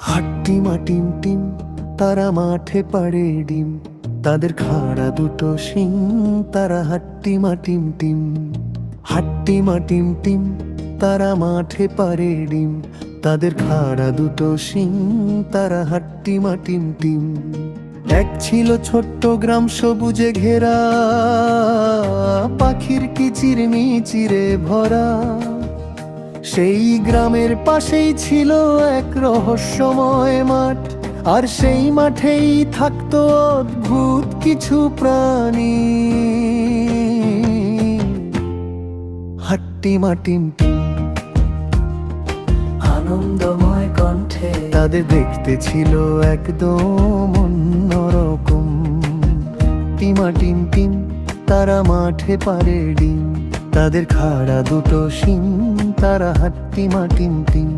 হাট্টিমা team team, তারা মাঠে পাড়ে ডিম, তাদের খাড়া দুটো শিং, তারা হাট্টিমা টিম টিম। হাট্টিমা টিম টিম, তারা মাঠে পাড়ে ডিম, তাদের খাড়া দুটো শিং, তারা হাট্টিমা টিম টিম। এক ছিল ছোট্ট গ্রাম সবুজে ঘেরা, পাখির কিচির মিচিরে ভরা। সেই গ্রামের পাশেই ছিল এক রহস্যময় মাঠ, আর সেই মাঠেই থাকতো অদ্ভুত কিছু প্রাণী। হাট্টিমা টিম টিম, আনন্দময় কণ্ঠে তাদের দেখতে ছিল একদম অন্যরকম। টিমা টিম টিম, তারা মাঠে পাড়ে ডিম, তাদের খাড়া দুটো শিং, তারা হাট্টিমা টিম টিম।